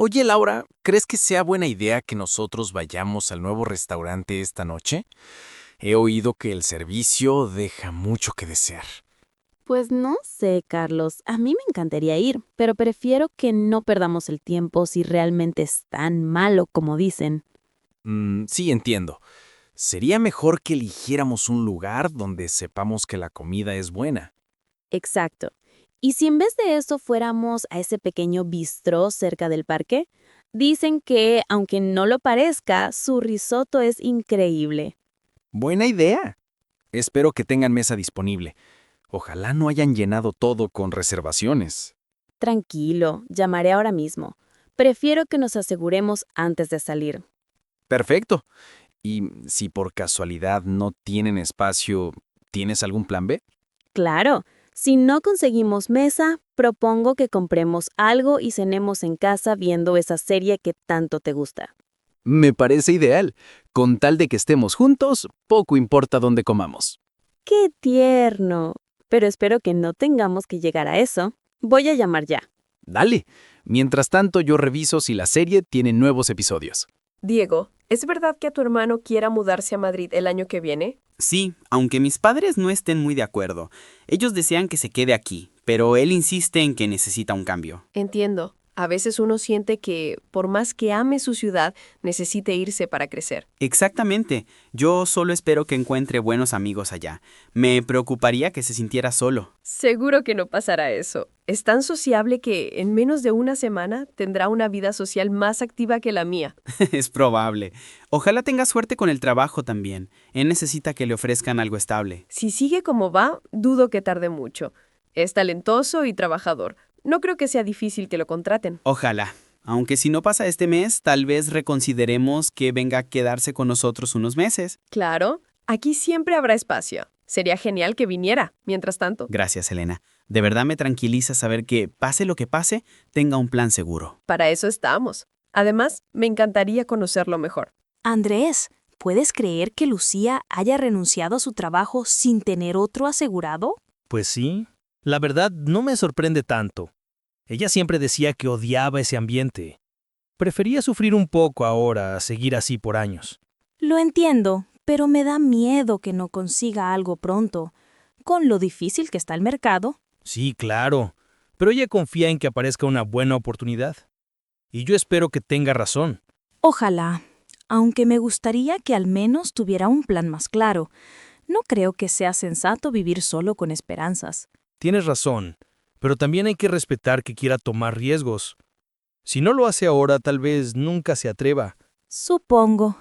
Oye, Laura, ¿crees que sea buena idea que nosotros vayamos al nuevo restaurante esta noche? He oído que el servicio deja mucho que desear. Pues no sé, Carlos. A mí me encantaría ir, pero prefiero que no perdamos el tiempo si realmente es tan malo como dicen. Sí, entiendo. Sería mejor que eligiéramos un lugar donde sepamos que la comida es buena. Exacto. ¿Y si en vez de eso fuéramos a ese pequeño bistró cerca del parque? Dicen que, aunque no lo parezca, su risotto es increíble. Buena idea. Espero que tengan mesa disponible. Ojalá no hayan llenado todo con reservaciones. Tranquilo, llamaré ahora mismo. Prefiero que nos aseguremos antes de salir. Perfecto. Y si por casualidad no tienen espacio, ¿tienes algún plan B? Claro, si no conseguimos mesa, propongo que compremos algo y cenemos en casa viendo esa serie que tanto te gusta. Me parece ideal. Con tal de que estemos juntos, poco importa dónde comamos. ¡Qué tierno! Pero espero que no tengamos que llegar a eso. Voy a llamar ya. Dale. Mientras tanto, yo reviso si la serie tiene nuevos episodios. Diego, ¿es verdad que tu hermano quiera mudarse a Madrid el año que viene? Sí, aunque mis padres no estén muy de acuerdo. Ellos desean que se quede aquí, pero él insiste en que necesita un cambio. Entiendo. A veces uno siente que, por más que ame su ciudad, necesite irse para crecer. Exactamente. Yo solo espero que encuentre buenos amigos allá. Me preocuparía que se sintiera solo. Seguro que no pasará eso. Es tan sociable que, en menos de una semana, tendrá una vida social más activa que la mía. Es probable. Ojalá tenga suerte con el trabajo también. Él necesita que le ofrezcan algo estable. Si sigue como va, dudo que tarde mucho. Es talentoso y trabajador. No creo que sea difícil que lo contraten. Ojalá. Aunque si no pasa este mes, tal vez reconsideremos que venga a quedarse con nosotros unos meses. Claro, aquí siempre habrá espacio. Sería genial que viniera, mientras tanto. Gracias, Elena. De verdad me tranquiliza saber que, pase lo que pase, tenga un plan seguro. Para eso estamos. Además, me encantaría conocerlo mejor. Andrés, ¿puedes creer que Lucía haya renunciado a su trabajo sin tener otro asegurado? Pues sí, la verdad no me sorprende tanto. Ella siempre decía que odiaba ese ambiente. Prefería sufrir un poco ahora a seguir así por años. Lo entiendo, pero me da miedo que no consiga algo pronto. Con lo difícil que está el mercado. Sí, claro, pero ella confía en que aparezca una buena oportunidad. Y yo espero que tenga razón. Ojalá, aunque me gustaría que al menos tuviera un plan más claro. No creo que sea sensato vivir solo con esperanzas. Tienes razón, pero también hay que respetar que quiera tomar riesgos. Si no lo hace ahora, tal vez nunca se atreva. Supongo.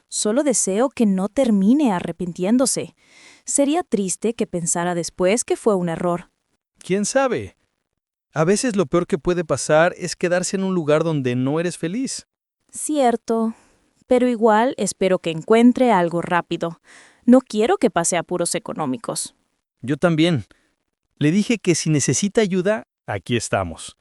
Solo deseo que no termine arrepintiéndose. Sería triste que pensara después que fue un error. ¿Quién sabe? A veces lo peor que puede pasar es quedarse en un lugar donde no eres feliz. Cierto, pero igual espero que encuentre algo rápido. No quiero que pase apuros económicos. Yo también. Le dije que si necesita ayuda, aquí estamos.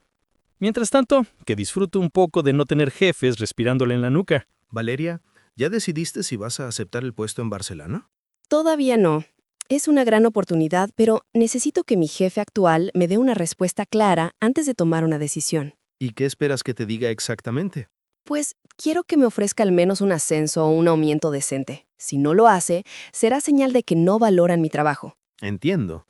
Mientras tanto, que disfrute un poco de no tener jefes respirándole en la nuca. Valeria, ¿ya decidiste si vas a aceptar el puesto en Barcelona? Todavía no. Es una gran oportunidad, pero necesito que mi jefe actual me dé una respuesta clara antes de tomar una decisión. ¿Y qué esperas que te diga exactamente? Pues quiero que me ofrezca al menos un ascenso o un aumento decente. Si no lo hace, será señal de que no valoran mi trabajo. Entiendo,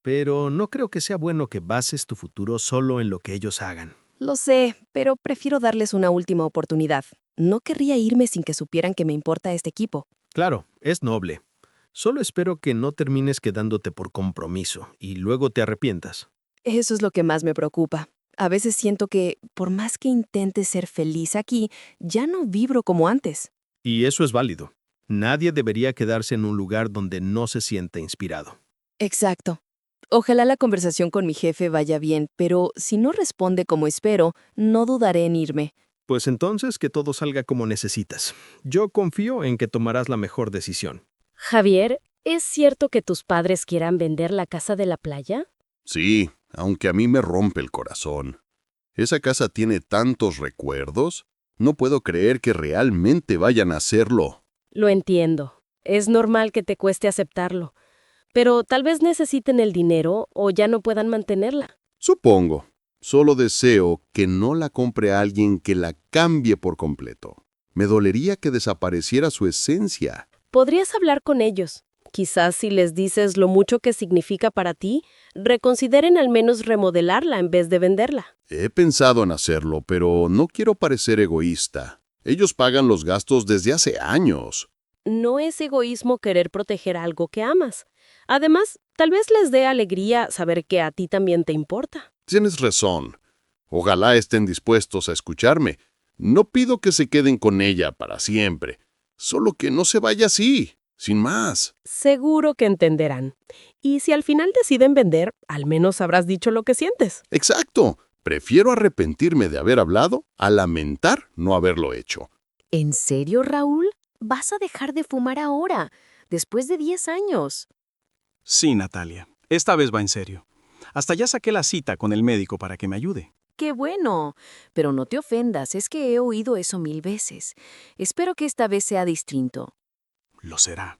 pero no creo que sea bueno que bases tu futuro solo en lo que ellos hagan. Lo sé, pero prefiero darles una última oportunidad. No querría irme sin que supieran que me importa este equipo. Claro, es noble. Solo espero que no termines quedándote por compromiso y luego te arrepientas. Eso es lo que más me preocupa. A veces siento que, por más que intente ser feliz aquí, ya no vibro como antes. Y eso es válido. Nadie debería quedarse en un lugar donde no se sienta inspirado. Exacto. Ojalá la conversación con mi jefe vaya bien, pero si no responde como espero, no dudaré en irme. Pues entonces que todo salga como necesitas. Yo confío en que tomarás la mejor decisión. Javier, ¿es cierto que tus padres quieran vender la casa de la playa? Sí, aunque a mí me rompe el corazón. Esa casa tiene tantos recuerdos, no puedo creer que realmente vayan a hacerlo. Lo entiendo. Es normal que te cueste aceptarlo. Pero tal vez necesiten el dinero o ya no puedan mantenerla. Supongo. Solo deseo que no la compre a alguien que la cambie por completo. Me dolería que desapareciera su esencia. Podrías hablar con ellos. Quizás si les dices lo mucho que significa para ti, reconsideren al menos remodelarla en vez de venderla. He pensado en hacerlo, pero no quiero parecer egoísta. Ellos pagan los gastos desde hace años. No es egoísmo querer proteger algo que amas. Además, tal vez les dé alegría saber que a ti también te importa. Tienes razón. Ojalá estén dispuestos a escucharme. No pido que se queden con ella para siempre. Solo que no se vaya así, sin más. Seguro que entenderán. Y si al final deciden vender, al menos habrás dicho lo que sientes. Exacto. Prefiero arrepentirme de haber hablado a lamentar no haberlo hecho. ¿En serio, Raúl? ¿Vas a dejar de fumar ahora, después de 10 años? Sí, Natalia. Esta vez va en serio. Hasta ya saqué la cita con el médico para que me ayude. ¡Qué bueno! Pero no te ofendas, es que he oído eso 1000 veces. Espero que esta vez sea distinto. Lo será.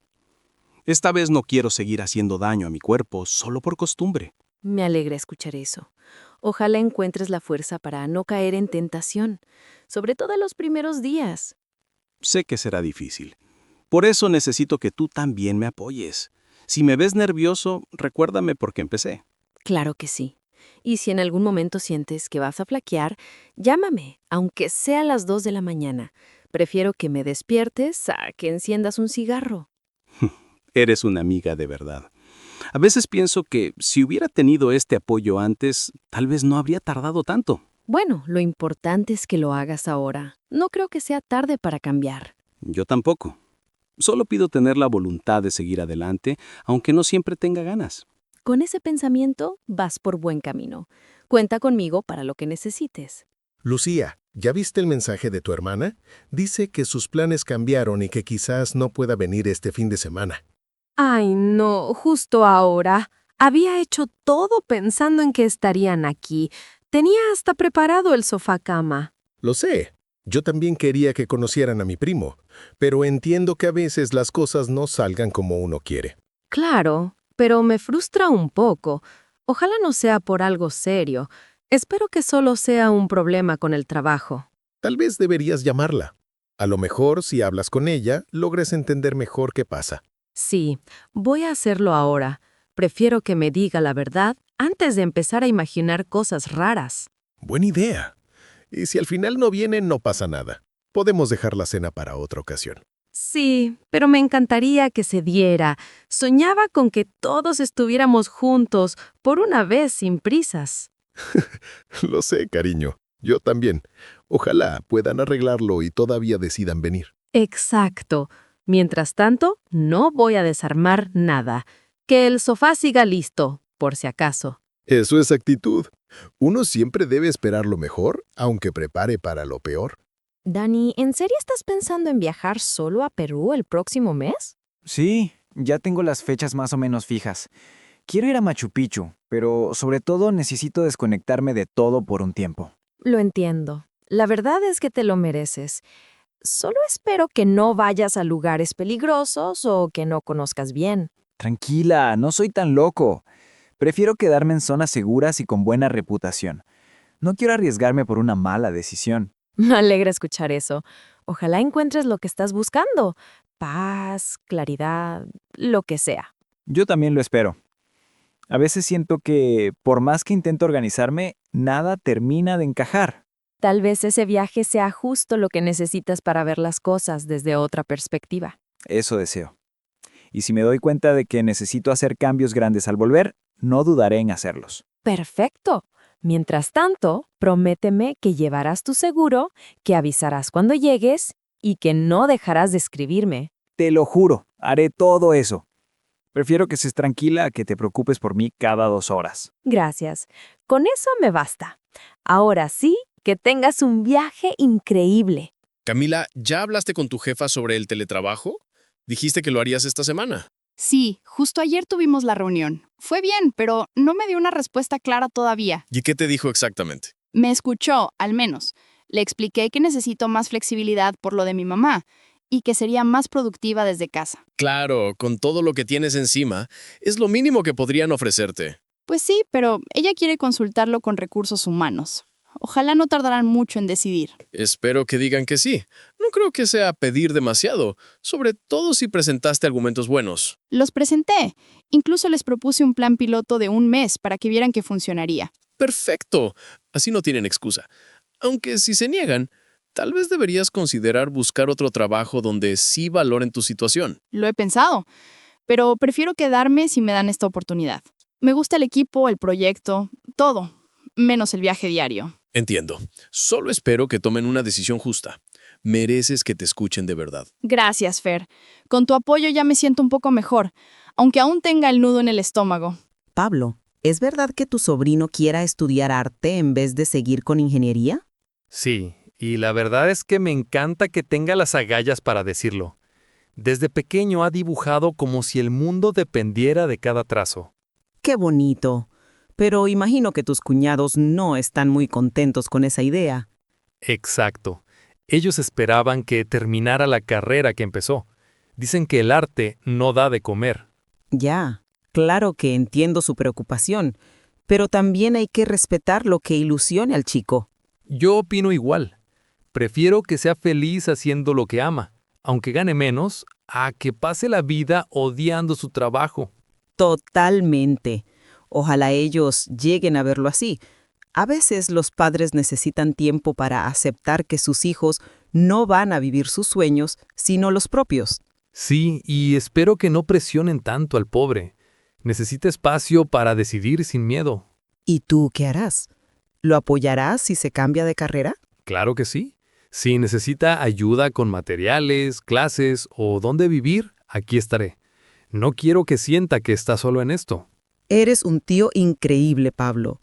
Esta vez no quiero seguir haciendo daño a mi cuerpo solo por costumbre. Me alegra escuchar eso. Ojalá encuentres la fuerza para no caer en tentación, sobre todo en los primeros días. Sé que será difícil. Por eso necesito que tú también me apoyes. Si me ves nervioso, recuérdame por qué empecé. Claro que sí. Y si en algún momento sientes que vas a flaquear, llámame, aunque sea a las 2 de la mañana. Prefiero que me despiertes a que enciendas un cigarro. Eres una amiga de verdad. A veces pienso que si hubiera tenido este apoyo antes, tal vez no habría tardado tanto. Bueno, lo importante es que lo hagas ahora. No creo que sea tarde para cambiar. Yo tampoco. Solo pido tener la voluntad de seguir adelante, aunque no siempre tenga ganas. Con ese pensamiento vas por buen camino. Cuenta conmigo para lo que necesites. Lucía, ¿ya viste el mensaje de tu hermana? Dice que sus planes cambiaron y que quizás no pueda venir este fin de semana. Ay, no, justo ahora. Había hecho todo pensando en que estarían aquí. Tenía hasta preparado el sofá cama. Lo sé. Yo también quería que conocieran a mi primo, pero entiendo que a veces las cosas no salgan como uno quiere. Claro, pero me frustra un poco. Ojalá no sea por algo serio. Espero que solo sea un problema con el trabajo. Tal vez deberías llamarla. A lo mejor, si hablas con ella, logres entender mejor qué pasa. Sí, voy a hacerlo ahora. Prefiero que me diga la verdad antes de empezar a imaginar cosas raras. Buena idea. Y si al final no viene, no pasa nada. Podemos dejar la cena para otra ocasión. Sí, pero me encantaría que se diera. Soñaba con que todos estuviéramos juntos, por una vez sin prisas. Lo sé, cariño. Yo también. Ojalá puedan arreglarlo y todavía decidan venir. Exacto. Mientras tanto, no voy a desarmar nada. Que el sofá siga listo, por si acaso. Eso es actitud. Uno siempre debe esperar lo mejor, aunque prepare para lo peor. Dani, ¿en serio estás pensando en viajar solo a Perú el próximo mes? Sí, ya tengo las fechas más o menos fijas. Quiero ir a Machu Picchu, pero sobre todo necesito desconectarme de todo por un tiempo. Lo entiendo. La verdad es que te lo mereces. Solo espero que no vayas a lugares peligrosos o que no conozcas bien. Tranquila, no soy tan loco. Prefiero quedarme en zonas seguras y con buena reputación. No quiero arriesgarme por una mala decisión. Me alegra escuchar eso. Ojalá encuentres lo que estás buscando. Paz, claridad, lo que sea. Yo también lo espero. A veces siento que, por más que intento organizarme, nada termina de encajar. Tal vez ese viaje sea justo lo que necesitas para ver las cosas desde otra perspectiva. Eso deseo. Y si me doy cuenta de que necesito hacer cambios grandes al volver, no dudaré en hacerlos. Perfecto. Mientras tanto, prométeme que llevarás tu seguro, que avisarás cuando llegues y que no dejarás de escribirme. Te lo juro, haré todo eso. Prefiero que estés tranquila a que te preocupes por mí cada 2 horas. Gracias. Con eso me basta. Ahora sí, que tengas un viaje increíble. Camila, ¿ya hablaste con tu jefa sobre el teletrabajo? Dijiste que lo harías esta semana. Sí, justo ayer tuvimos la reunión. Fue bien, pero no me dio una respuesta clara todavía. ¿Y qué te dijo exactamente? Me escuchó, al menos. Le expliqué que necesito más flexibilidad por lo de mi mamá y que sería más productiva desde casa. Claro, con todo lo que tienes encima, es lo mínimo que podrían ofrecerte. Pues sí, pero ella quiere consultarlo con recursos humanos. Ojalá no tardarán mucho en decidir. Espero que digan que sí. No creo que sea pedir demasiado, sobre todo si presentaste argumentos buenos. Los presenté. Incluso les propuse un plan piloto de 1 mes para que vieran que funcionaría. Perfecto. Así no tienen excusa. Aunque si se niegan, tal vez deberías considerar buscar otro trabajo donde sí valoren tu situación. Lo he pensado, pero prefiero quedarme si me dan esta oportunidad. Me gusta el equipo, el proyecto, todo, menos el viaje diario. Entiendo. Solo espero que tomen una decisión justa. Mereces que te escuchen de verdad. Gracias, Fer. Con tu apoyo ya me siento un poco mejor, aunque aún tenga el nudo en el estómago. Pablo, ¿es verdad que tu sobrino quiera estudiar arte en vez de seguir con ingeniería? Sí, y la verdad es que me encanta que tenga las agallas para decirlo. Desde pequeño ha dibujado como si el mundo dependiera de cada trazo. ¡Qué bonito! Pero imagino que tus cuñados no están muy contentos con esa idea. Exacto. Ellos esperaban que terminara la carrera que empezó. Dicen que el arte no da de comer. Ya, claro que entiendo su preocupación, pero también hay que respetar lo que ilusione al chico. Yo opino igual. Prefiero que sea feliz haciendo lo que ama, aunque gane menos, a que pase la vida odiando su trabajo. Totalmente. Ojalá ellos lleguen a verlo así. A veces los padres necesitan tiempo para aceptar que sus hijos no van a vivir sus sueños, sino los propios. Sí, y espero que no presionen tanto al pobre. Necesita espacio para decidir sin miedo. ¿Y tú qué harás? ¿Lo apoyarás si se cambia de carrera? Claro que sí. Si necesita ayuda con materiales, clases o dónde vivir, aquí estaré. No quiero que sienta que está solo en esto. Eres un tío increíble, Pablo.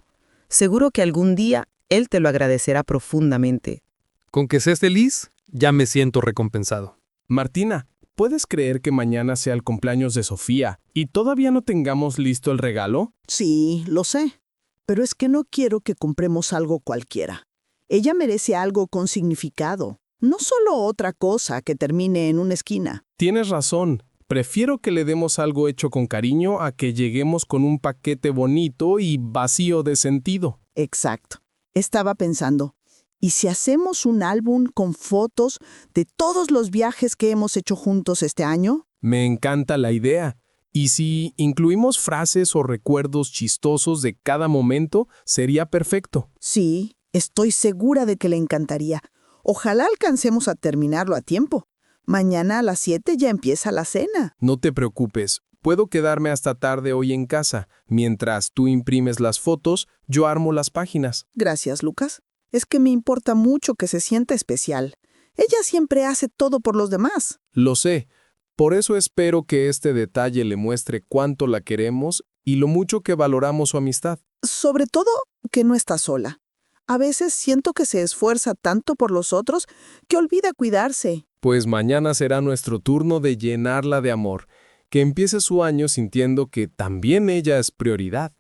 Seguro que algún día él te lo agradecerá profundamente. Con que seas feliz, ya me siento recompensado. Martina, ¿puedes creer que mañana sea el cumpleaños de Sofía y todavía no tengamos listo el regalo? Sí, lo sé. Pero es que no quiero que compremos algo cualquiera. Ella merece algo con significado, no solo otra cosa que termine en una esquina. Tienes razón. Prefiero que le demos algo hecho con cariño a que lleguemos con un paquete bonito y vacío de sentido. Exacto. Estaba pensando, ¿y si hacemos un álbum con fotos de todos los viajes que hemos hecho juntos este año? Me encanta la idea. Y si incluimos frases o recuerdos chistosos de cada momento, sería perfecto. Sí, estoy segura de que le encantaría. Ojalá alcancemos a terminarlo a tiempo. Mañana a las 7 ya empieza la cena. No te preocupes, puedo quedarme hasta tarde hoy en casa. Mientras tú imprimes las fotos, yo armo las páginas. Gracias, Lucas. Es que me importa mucho que se sienta especial. Ella siempre hace todo por los demás. Lo sé. Por eso espero que este detalle le muestre cuánto la queremos y lo mucho que valoramos su amistad. Sobre todo, que no está sola. A veces siento que se esfuerza tanto por los otros que olvida cuidarse. Pues mañana será nuestro turno de llenarla de amor, que empiece su año sintiendo que también ella es prioridad.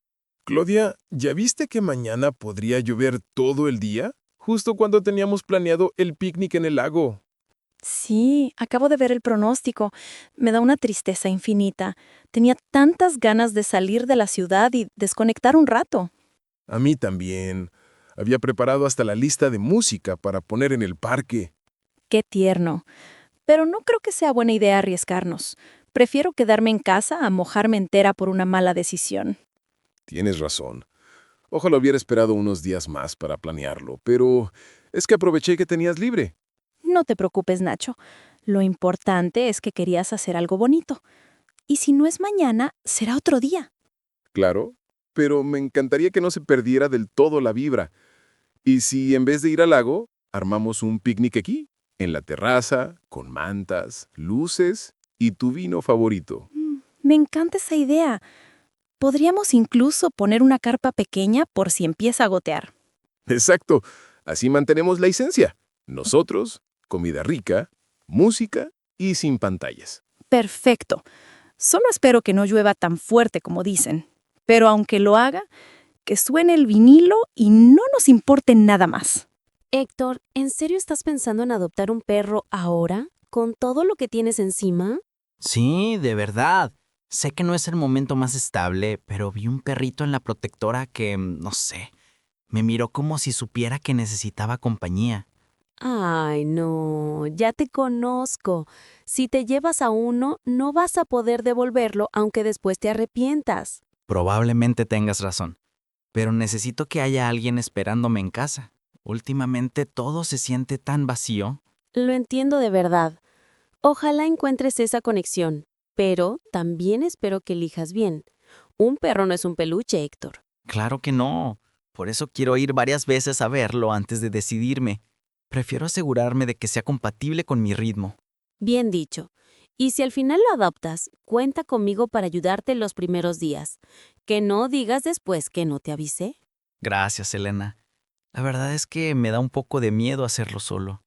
Claudia, ¿ya viste que mañana podría llover todo el día? Justo cuando teníamos planeado el picnic en el lago. Sí, acabo de ver el pronóstico. Me da una tristeza infinita. Tenía tantas ganas de salir de la ciudad y desconectar un rato. A mí también. Había preparado hasta la lista de música para poner en el parque. Qué tierno. Pero no creo que sea buena idea arriesgarnos. Prefiero quedarme en casa a mojarme entera por una mala decisión. Tienes razón. Ojalá hubiera esperado unos días más para planearlo, pero es que aproveché que tenías libre. No te preocupes, Nacho. Lo importante es que querías hacer algo bonito. Y si no es mañana, será otro día. Claro, pero me encantaría que no se perdiera del todo la vibra. ¿Y si en vez de ir al lago, armamos un picnic aquí? En la terraza, con mantas, luces y tu vino favorito. Me encanta esa idea. Podríamos incluso poner una carpa pequeña por si empieza a gotear. Exacto. Así mantenemos la esencia. Nosotros, comida rica, música y sin pantallas. Perfecto. Solo espero que no llueva tan fuerte como dicen. Pero aunque lo haga, que suene el vinilo y no nos importe nada más. Héctor, ¿en serio estás pensando en adoptar un perro ahora, con todo lo que tienes encima? Sí, de verdad. Sé que no es el momento más estable, pero vi un perrito en la protectora que, no sé, me miró como si supiera que necesitaba compañía. Ay, no, ya te conozco. Si te llevas a uno, no vas a poder devolverlo aunque después te arrepientas. Probablemente tengas razón, pero necesito que haya alguien esperándome en casa. Últimamente todo se siente tan vacío. Lo entiendo de verdad. Ojalá encuentres esa conexión, pero también espero que elijas bien. Un perro no es un peluche, Héctor. Claro que no. Por eso quiero ir varias veces a verlo antes de decidirme. Prefiero asegurarme de que sea compatible con mi ritmo. Bien dicho. Y si al final lo adoptas, cuenta conmigo para ayudarte los primeros días. Que no digas después que no te avisé. Gracias, Elena. La verdad es que me da un poco de miedo hacerlo solo.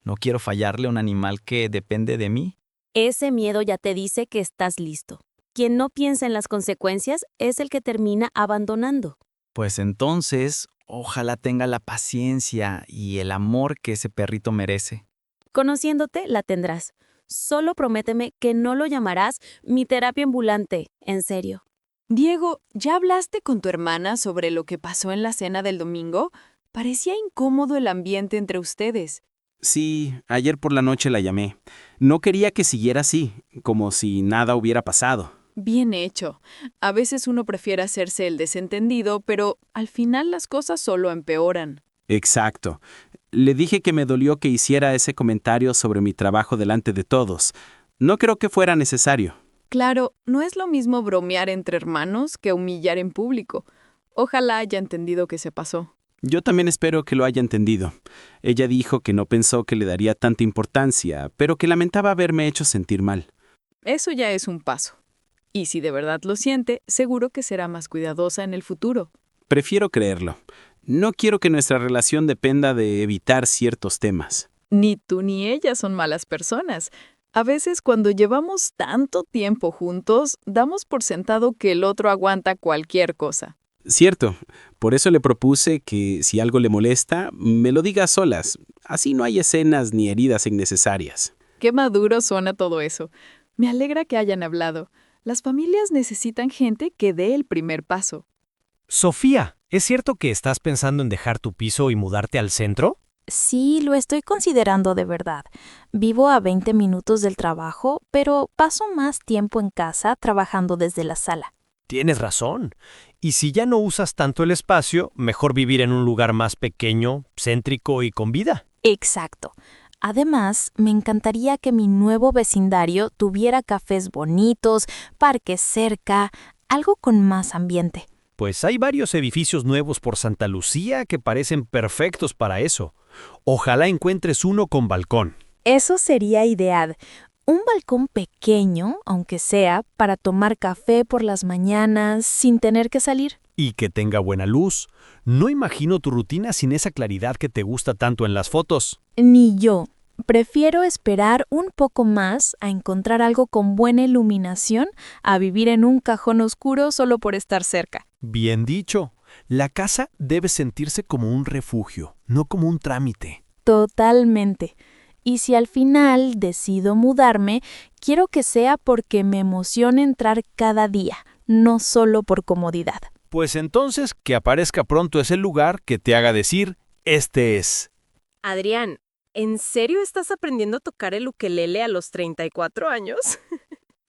No quiero fallarle a un animal que depende de mí. Ese miedo ya te dice que estás listo. Quien no piensa en las consecuencias es el que termina abandonando. Pues entonces, ojalá tenga la paciencia y el amor que ese perrito merece. Conociéndote, la tendrás. Solo prométeme que no lo llamarás mi terapia ambulante, en serio. Diego, ¿ya hablaste con tu hermana sobre lo que pasó en la cena del domingo? Parecía incómodo el ambiente entre ustedes. Sí, ayer por la noche la llamé. No quería que siguiera así, como si nada hubiera pasado. Bien hecho. A veces uno prefiere hacerse el desentendido, pero al final las cosas solo empeoran. Exacto. Le dije que me dolió que hiciera ese comentario sobre mi trabajo delante de todos. No creo que fuera necesario. Claro, no es lo mismo bromear entre hermanos que humillar en público. Ojalá haya entendido que se pasó. Yo también espero que lo haya entendido. Ella dijo que no pensó que le daría tanta importancia, pero que lamentaba haberme hecho sentir mal. Eso ya es un paso. Y si de verdad lo siente, seguro que será más cuidadosa en el futuro. Prefiero creerlo. No quiero que nuestra relación dependa de evitar ciertos temas. Ni tú ni ella son malas personas. A veces cuando llevamos tanto tiempo juntos, damos por sentado que el otro aguanta cualquier cosa. Cierto. Por eso le propuse que, si algo le molesta, me lo diga a solas. Así no hay escenas ni heridas innecesarias. Qué maduro suena todo eso. Me alegra que hayan hablado. Las familias necesitan gente que dé el primer paso. Sofía, ¿es cierto que estás pensando en dejar tu piso y mudarte al centro? Sí, lo estoy considerando de verdad. Vivo a 20 minutos del trabajo, pero paso más tiempo en casa trabajando desde la sala. Tienes razón. Y si ya no usas tanto el espacio, mejor vivir en un lugar más pequeño, céntrico y con vida. Exacto. Además, me encantaría que mi nuevo vecindario tuviera cafés bonitos, parques cerca, algo con más ambiente. Pues hay varios edificios nuevos por Santa Lucía que parecen perfectos para eso. Ojalá encuentres uno con balcón. Eso sería ideal. Un balcón pequeño, aunque sea, para tomar café por las mañanas sin tener que salir. Y que tenga buena luz. No imagino tu rutina sin esa claridad que te gusta tanto en las fotos. Ni yo. Prefiero esperar un poco más a encontrar algo con buena iluminación a vivir en un cajón oscuro solo por estar cerca. Bien dicho. La casa debe sentirse como un refugio, no como un trámite. Totalmente. Y si al final decido mudarme, quiero que sea porque me emociona entrar cada día, no solo por comodidad. Pues entonces que aparezca pronto ese lugar que te haga decir, este es. Adrián, ¿en serio estás aprendiendo a tocar el ukelele a los 34 años?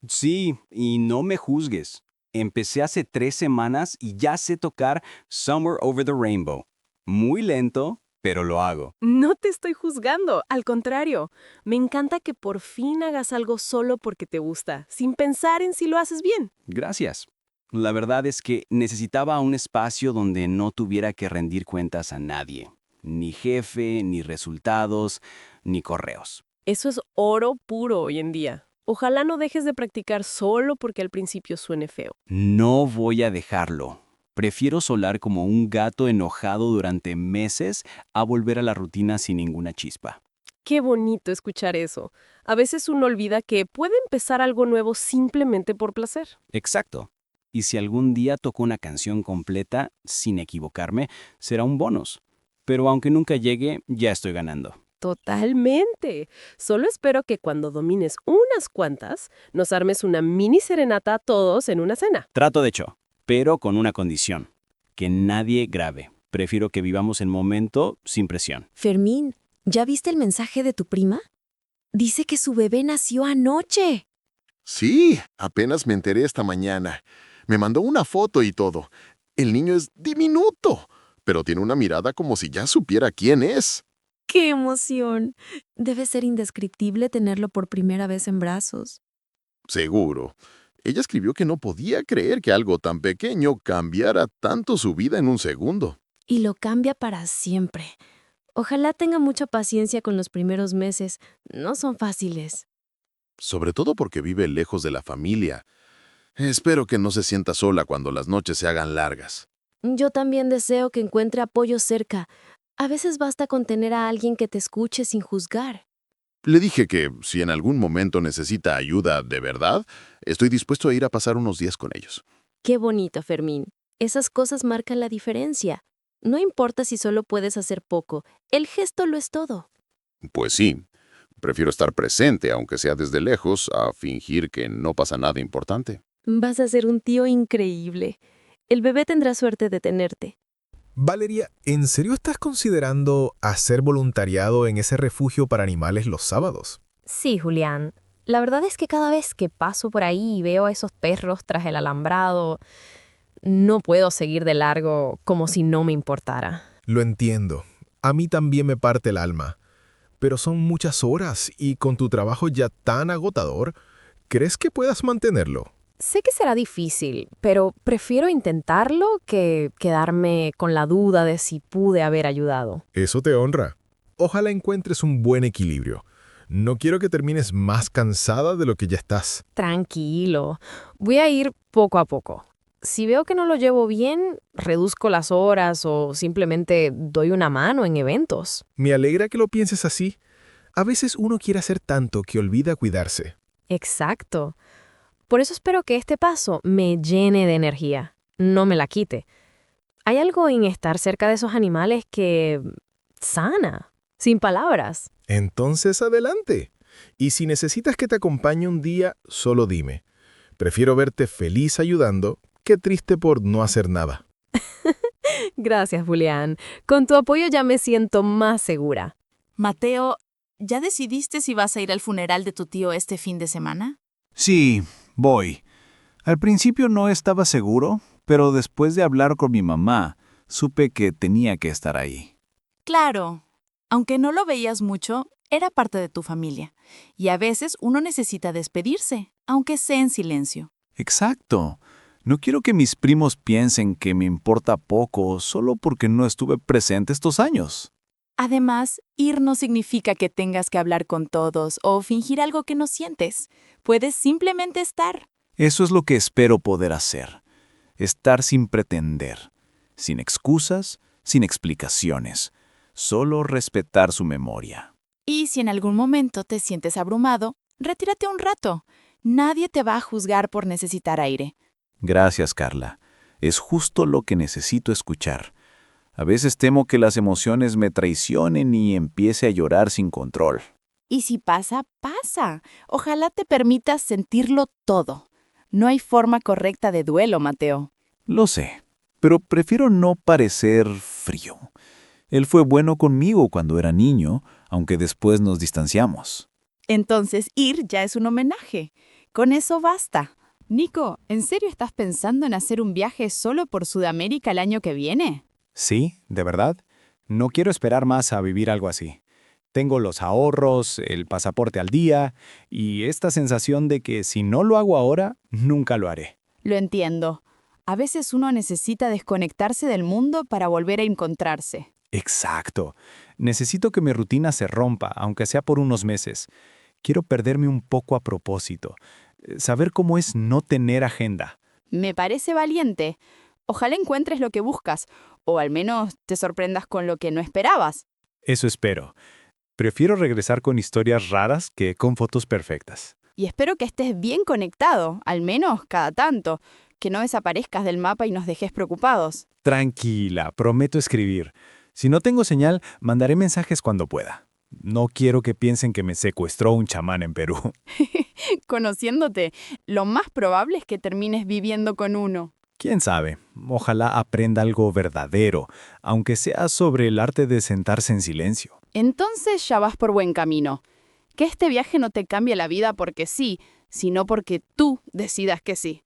Sí, y no me juzgues. Empecé hace 3 semanas y ya sé tocar Somewhere Over the Rainbow. Muy lento, pero lo hago. No te estoy juzgando, al contrario. Me encanta que por fin hagas algo solo porque te gusta, sin pensar en si lo haces bien. Gracias. La verdad es que necesitaba un espacio donde no tuviera que rendir cuentas a nadie. Ni jefe, ni resultados, ni correos. Eso es oro puro hoy en día. Ojalá no dejes de practicar solo porque al principio suene feo. No voy a dejarlo. Prefiero solar como un gato enojado durante meses a volver a la rutina sin ninguna chispa. Qué bonito escuchar eso. A veces uno olvida que puede empezar algo nuevo simplemente por placer. Exacto. Y si algún día toco una canción completa, sin equivocarme, será un bonus. Pero aunque nunca llegue, ya estoy ganando. Totalmente. Solo espero que cuando domines unas cuantas, nos armes una mini serenata a todos en una cena. Trato de hecho, pero con una condición. Que nadie grabe. Prefiero que vivamos el momento sin presión. Fermín, ¿ya viste el mensaje de tu prima? Dice que su bebé nació anoche. Sí, apenas me enteré esta mañana. Me mandó una foto y todo. El niño es diminuto, pero tiene una mirada como si ya supiera quién es. ¡Qué emoción! Debe ser indescriptible tenerlo por primera vez en brazos. Seguro. Ella escribió que no podía creer que algo tan pequeño cambiara tanto su vida en un segundo. Y lo cambia para siempre. Ojalá tenga mucha paciencia con los primeros meses. No son fáciles. Sobre todo porque vive lejos de la familia. Espero que no se sienta sola cuando las noches se hagan largas. Yo también deseo que encuentre apoyo cerca. A veces basta con tener a alguien que te escuche sin juzgar. Le dije que si en algún momento necesita ayuda de verdad, estoy dispuesto a ir a pasar unos días con ellos. Qué bonito, Fermín. Esas cosas marcan la diferencia. No importa si solo puedes hacer poco, el gesto lo es todo. Pues sí, prefiero estar presente, aunque sea desde lejos, a fingir que no pasa nada importante. Vas a ser un tío increíble. El bebé tendrá suerte de tenerte. Valeria, ¿en serio estás considerando hacer voluntariado en ese refugio para animales los sábados? Sí, Julián. La verdad es que cada vez que paso por ahí y veo a esos perros tras el alambrado, no puedo seguir de largo como si no me importara. Lo entiendo. A mí también me parte el alma. Pero son muchas horas y con tu trabajo ya tan agotador, ¿crees que puedas mantenerlo? Sé que será difícil, pero prefiero intentarlo que quedarme con la duda de si pude haber ayudado. Eso te honra. Ojalá encuentres un buen equilibrio. No quiero que termines más cansada de lo que ya estás. Tranquilo. Voy a ir poco a poco. Si veo que no lo llevo bien, reduzco las horas o simplemente doy una mano en eventos. Me alegra que lo pienses así. A veces uno quiere hacer tanto que olvida cuidarse. Exacto. Por eso espero que este paso me llene de energía, no me la quite. Hay algo en estar cerca de esos animales que sana, sin palabras. Entonces adelante. Y si necesitas que te acompañe un día, solo dime. Prefiero verte feliz ayudando que triste por no hacer nada. Gracias, Julián. Con tu apoyo ya me siento más segura. Mateo, ¿ya decidiste si vas a ir al funeral de tu tío este fin de semana? Sí, voy. Al principio no estaba seguro, pero después de hablar con mi mamá, supe que tenía que estar ahí. Claro. Aunque no lo veías mucho, era parte de tu familia. Y a veces uno necesita despedirse, aunque sea en silencio. Exacto. No quiero que mis primos piensen que me importa poco solo porque no estuve presente estos años. Además, ir no significa que tengas que hablar con todos o fingir algo que no sientes. Puedes simplemente estar. Eso es lo que espero poder hacer. Estar sin pretender, sin excusas, sin explicaciones. Solo respetar su memoria. Y si en algún momento te sientes abrumado, retírate un rato. Nadie te va a juzgar por necesitar aire. Gracias, Carla. Es justo lo que necesito escuchar. A veces temo que las emociones me traicionen y empiece a llorar sin control. Y si pasa, pasa. Ojalá te permitas sentirlo todo. No hay forma correcta de duelo, Mateo. Lo sé, pero prefiero no parecer frío. Él fue bueno conmigo cuando era niño, aunque después nos distanciamos. Entonces ir ya es un homenaje. Con eso basta. Nico, ¿en serio estás pensando en hacer un viaje solo por Sudamérica el año que viene? Sí, de verdad. No quiero esperar más a vivir algo así. Tengo los ahorros, el pasaporte al día y esta sensación de que si no lo hago ahora, nunca lo haré. Lo entiendo. A veces uno necesita desconectarse del mundo para volver a encontrarse. Exacto. Necesito que mi rutina se rompa, aunque sea por unos meses. Quiero perderme un poco a propósito. Saber cómo es no tener agenda. Me parece valiente. Ojalá encuentres lo que buscas, o al menos te sorprendas con lo que no esperabas. Eso espero. Prefiero regresar con historias raras que con fotos perfectas. Y espero que estés bien conectado, al menos cada tanto, que no desaparezcas del mapa y nos dejes preocupados. Tranquila, prometo escribir. Si no tengo señal, mandaré mensajes cuando pueda. No quiero que piensen que me secuestró un chamán en Perú. Conociéndote, lo más probable es que termines viviendo con uno. ¿Quién sabe? Ojalá aprenda algo verdadero, aunque sea sobre el arte de sentarse en silencio. Entonces ya vas por buen camino. Que este viaje no te cambie la vida porque sí, sino porque tú decidas que sí.